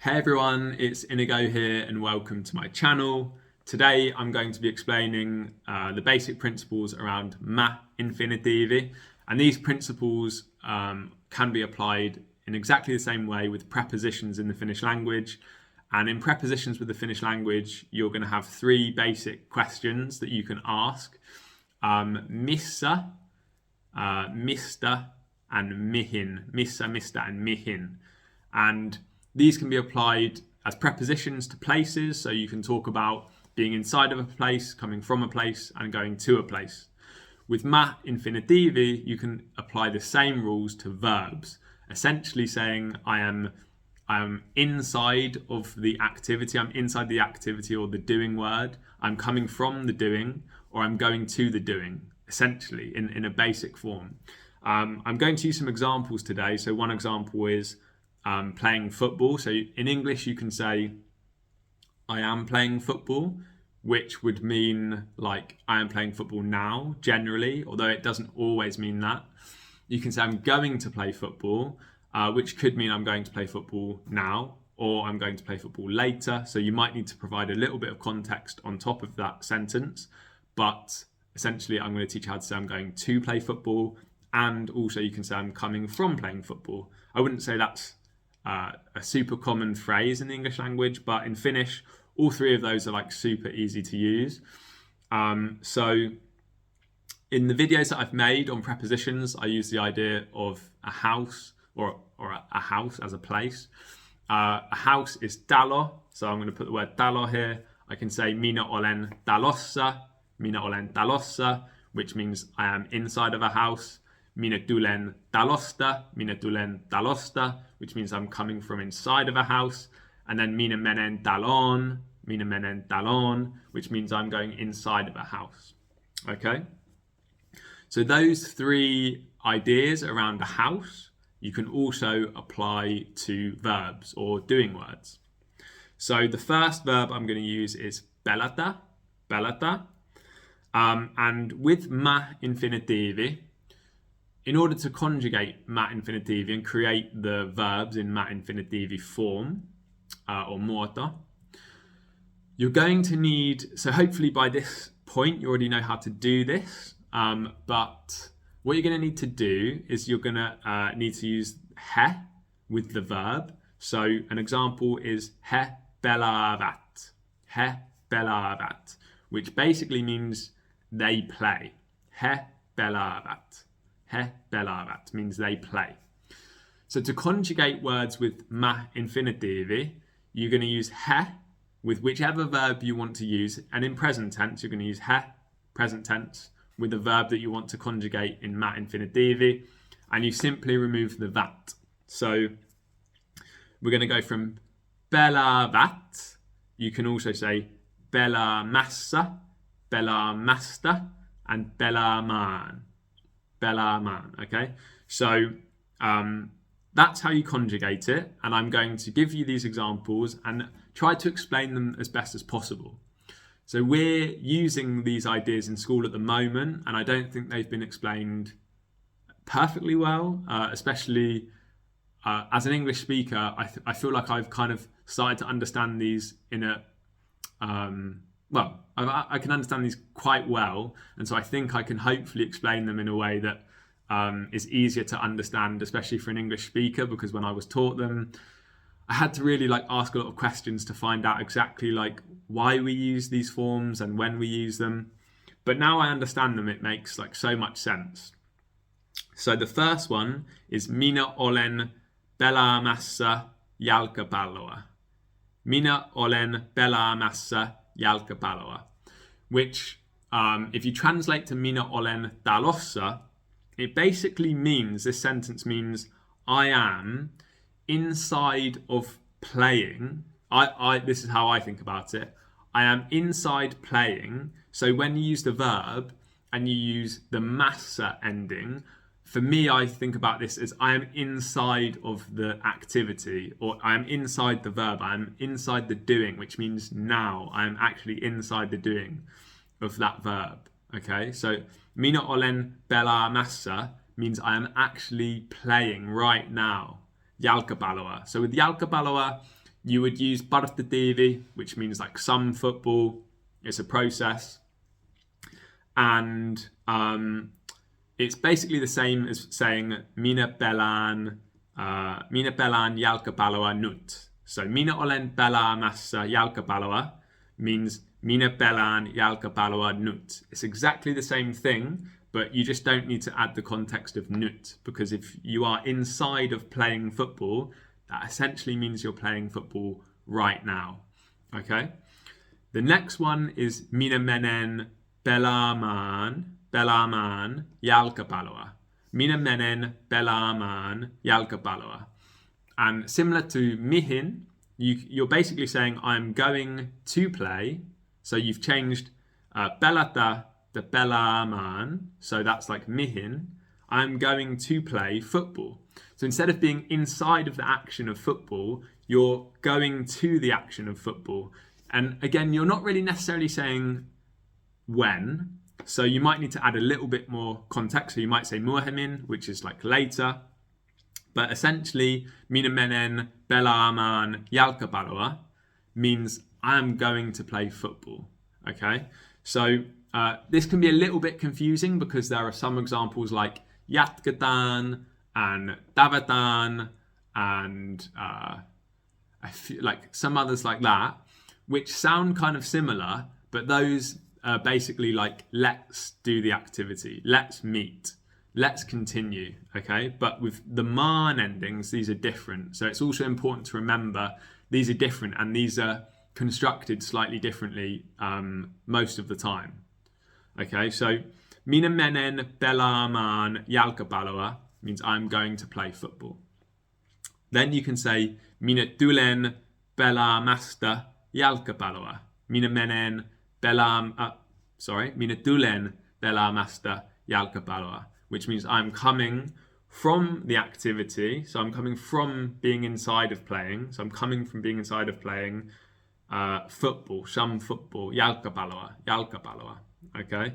Hey everyone, it's Inigo here and welcome to my channel. Today I'm going to be explaining the basic principles around MA-infinitiivi, and these principles can be applied in exactly the same way with prepositions in the Finnish language. And in prepositions with the Finnish language, you're going to have three basic questions that you can ask. Missä, mistä, and mihin. Missä, mistä, and mihin. And these can be applied as prepositions to places, so you can talk about being inside of a place, coming from a place, and going to a place. With MA-infinitiivi, you can apply the same rules to verbs, essentially saying I am inside of the activity, I'm inside the activity or the doing word, I'm coming from the doing, or I'm going to the doing, essentially, in a basic form. I'm going to use some examples today. So one example is playing football. So in English, you can say, I am playing football, which would mean like I am playing football now, generally, although it doesn't always mean that. You can say I'm going to play football, which could mean I'm going to play football now, or I'm going to play football later. So you might need to provide a little bit of context on top of that sentence. But essentially, I'm going to teach you how to say I'm going to play football. And also you can say I'm coming from playing football. I wouldn't say that's a super common phrase in the English language, but in Finnish, all three of those are like super easy to use. So in the videos that I've made on prepositions, I use the idea of a house or a house as a place. A house is talo, so I'm going to put the word talo here. I can say minä olen talossa, which means I am inside of a house. Minä tulen talosta, which means I'm coming from inside of a house. And then minä menen talon, which means I'm going inside of a house. Okay? So those three ideas around a house, you can also apply to verbs or doing words. So the first verb I'm going to use is pelätä. And with MA-infinitiivi, in order to conjugate MA-infinitiivi and create the verbs in MA-infinitiivi form or muoto, you're going to need, so hopefully by this point you already know how to do this, but what you're going to need to do is you're going to need to use he with the verb. So an example is he pelaavat, which basically means they play. He pelaavat means they play. So to conjugate words with MA-infinitiivi, you're going to use he with whichever verb you want to use. And in present tense, you're going to use he, present tense, with the verb that you want to conjugate in MA-infinitiivi. And you simply remove the vat. So we're going to go from pelaavat. You can also say pelaamassa, pelaamasta, and pelaamaan. Okay? So that's how you conjugate it. And I'm going to give you these examples and try to explain them as best as possible. So we're using these ideas in school at the moment, and I don't think they've been explained perfectly well, especially as an English speaker. I feel like I've kind of started to understand these in a, I can understand these quite well. And so I think I can hopefully explain them in a way that is easier to understand, especially for an English speaker, because when I was taught them, I had to really ask a lot of questions to find out exactly why we use these forms and when we use them. But now I understand them, it makes so much sense. So the first one is minä olen pelaamassa jalkapalloa. Minä olen pelaamassa jalkapalloa. Which, if you translate to minä olen talossa, it basically means, this sentence means, I am inside of playing. This is how I think about it. I am inside playing. So when you use the verb and you use the massa ending, for me, I think about this as I am inside of the activity, or I am inside the verb. I am inside the doing, which means now I am actually inside the doing of that verb. Okay, so minä olen pelaamassa means I am actually playing right now. Jalkapalloa. So with jalkapalloa, you would use partitiivi, which means like some football. It's a process. And it's basically the same as saying minä pelaan jalkapalloa nyt. So minä olen pelaamassa jalkapalloa means minä pelaan jalkapalloa nyt. It's exactly the same thing, but you just don't need to add the context of nyt, because if you are inside of playing football, that essentially means you're playing football right now. Okay? The next one is minä menen pelaamaan jalkapalloa. Minä menen pelaamaan jalkapalloa. And similar to mihin, you're basically saying I'm going to play. So you've changed pelata to pelaamaan. So that's like mihin. I'm going to play football. So instead of being inside of the action of football, you're going to the action of football. And again, you're not really necessarily saying when. So you might need to add a little bit more context. So you might say myöhemmin, which is like later. But essentially, minä menen pelaamaan jalkapalloa means I'm going to play football. Okay? So this can be a little bit confusing because there are some examples like jatketaan and tavataan and I feel like some others like that, which sound kind of similar, but those are basically like let's do the activity, let's meet, let's continue, okay? But with the maan endings, these are different. So it's also important to remember these are different and these are constructed slightly differently most of the time. Okay, so minä menen pelaamaan jalkapalloa means I'm going to play football. Then you can say minä tulen pelaamasta jalkapalloa. Minä tulen pelaamasta jalkapalloa, which means I'm coming from the activity. So I'm coming from being inside of playing. So I'm coming from being inside of playing football, some football, jalkapalloa. Okay,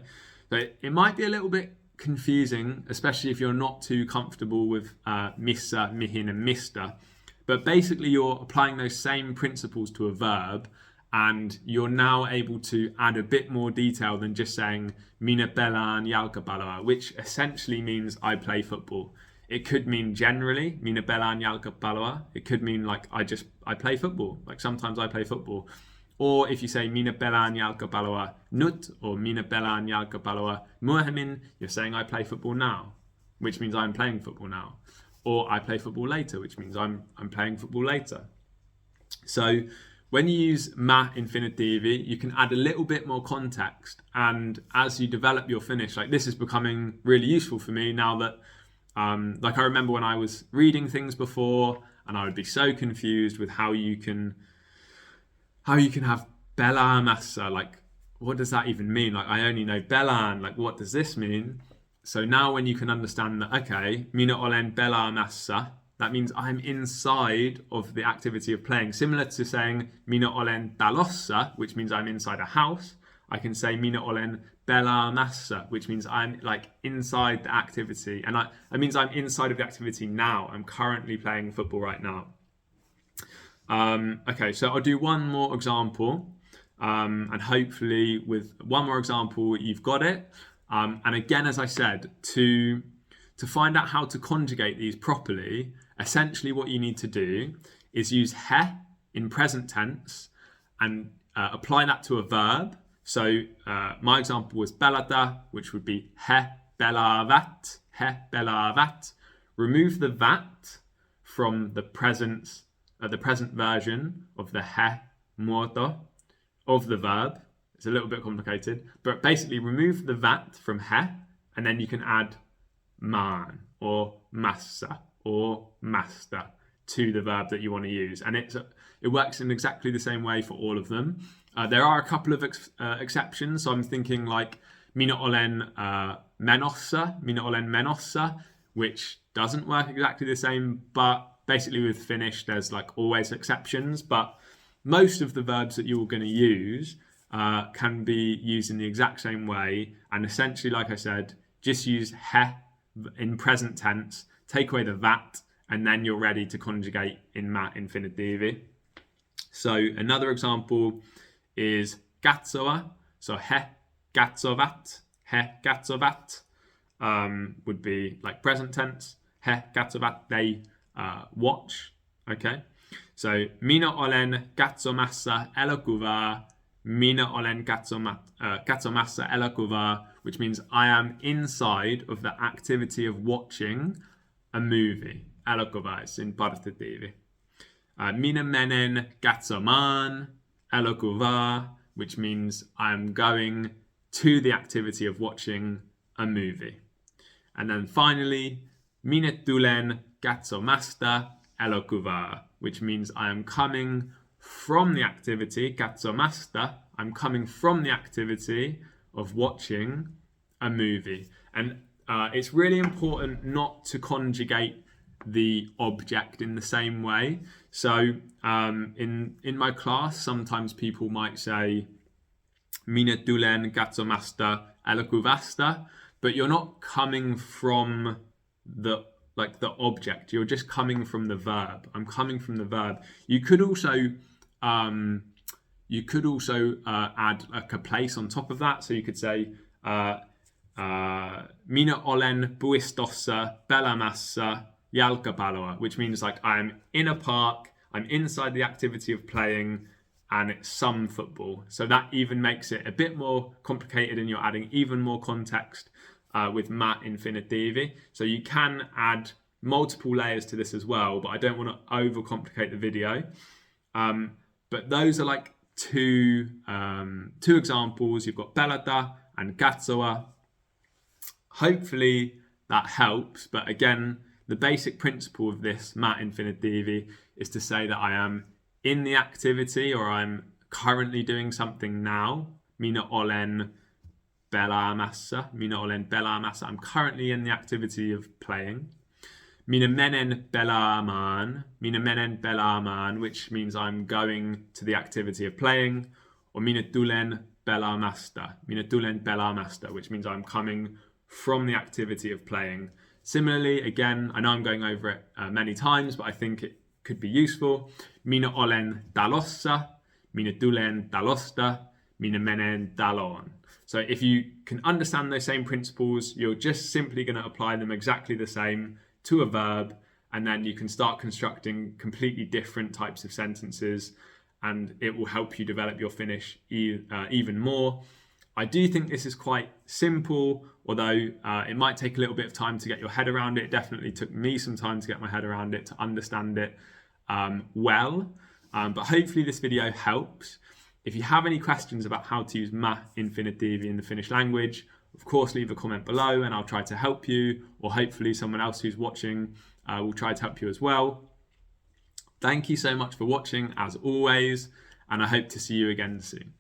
so it might be a little bit confusing, especially if you're not too comfortable with missä, mihin, and mistä. But basically, you're applying those same principles to a verb, and you're now able to add a bit more detail than just saying minä pelaan jalkapalloa, which essentially means I play football. It could mean generally minä pelaan jalkapalloa. It could mean like I play football. Like sometimes I play football. Or if you say minä pelaan jalkapalloa nyt or minä pelaan jalkapalloa myöhemmin, you're saying I play football now, which means I'm playing football now. Or I play football later, which means I'm playing football later. So when you use MA-infinitiivi, you can add a little bit more context. And as you develop your Finnish, like this is becoming really useful for me now that, like I remember when I was reading things before and I would be so confused with how you can have pelaamassa, like what does that even mean? Like I only know pelaan, like what does this mean? So now when you can understand that, okay, minä olen pelaamassa, that means I'm inside of the activity of playing. Similar to saying minä olen talossa, which means I'm inside a house. I can say minä olen pelaamassa, which means I'm like inside the activity. And it means I'm inside of the activity now. I'm currently playing football right now. Okay, so I'll do one more example. And hopefully with one more example, you've got it. And again, as I said, to find out how to conjugate these properly, essentially what you need to do is use he in present tense and apply that to a verb. So my example was pelata, which would be he pelaavat, he pelaavat. Remove the vat from the present version of the he muoto of the verb. It's a little bit complicated, but basically remove the vat from he, and then you can add maan or massa or master to the verb that you want to use. And it works in exactly the same way for all of them. There are a couple of exceptions. So I'm thinking like minä olen menossa, which doesn't work exactly the same, but basically with Finnish, there's like always exceptions, but most of the verbs that you're going to use can be used in the exact same way. And essentially, like I said, just use he in present tense, take away the vat, and then you're ready to conjugate in MA-infinitiivi. So another example is katsoa. So he katsovat, would be like present tense. He katsovat, they watch. Okay. So minä olen katsomassa elokuvaa. Minä olen katsomassa elokuvaa, which means I am inside of the activity of watching a movie. Elokuva is in partitiivi. Minä menen katsomaan elokuvaa, which means I'm going to the activity of watching a movie. And then finally, minä tulen katsomasta elokuvaa, which means I am coming from the activity, katsomasta, I'm coming from the activity of watching a movie. And it's really important not to conjugate the object in the same way. So in my class, sometimes people might say, minä tulen katsomasta elokuvasta, but you're not coming from the object, you're just coming from the verb. I'm coming from the verb. You could also add like a place on top of that. So you could say minä olen puistossa pelaamassa jalkapalloa, which means like I'm in a park, I'm inside the activity of playing, and it's some football. So that even makes it a bit more complicated, and you're adding even more context with MA-infinitiivi. So you can add multiple layers to this as well, but I don't want to overcomplicate the video. But those are like two examples. You've got pelata and katsoa. Hopefully that helps. But again, the basic principle of this MA-infinitiivi is to say that I am in the activity, or I'm currently doing something now. Minä olen pelaamassa. Minä olen pelaamassa. I'm currently in the activity of playing. Minä menen pelaamaan. Minä menen pelaamaan, which means I'm going to the activity of playing. Or minä tulen pelaamasta. Minä tulen pelaamasta, which means I'm coming from the activity of playing. Similarly, again, I know I'm going over it many times, but I think it could be useful. Minä olen talossa. Minä tulen talosta. Minä menen taloon. So if you can understand those same principles, you're just simply going to apply them exactly the same to a verb, and then you can start constructing completely different types of sentences, and it will help you develop your Finnish even more. I do think this is quite simple, although it might take a little bit of time to get your head around it. It definitely took me some time to get my head around it, to understand it well. But hopefully this video helps. If you have any questions about how to use MA-infinitiivi in the Finnish language, of course, leave a comment below and I'll try to help you, or hopefully someone else who's watching will try to help you as well. Thank you so much for watching, as always, and I hope to see you again soon.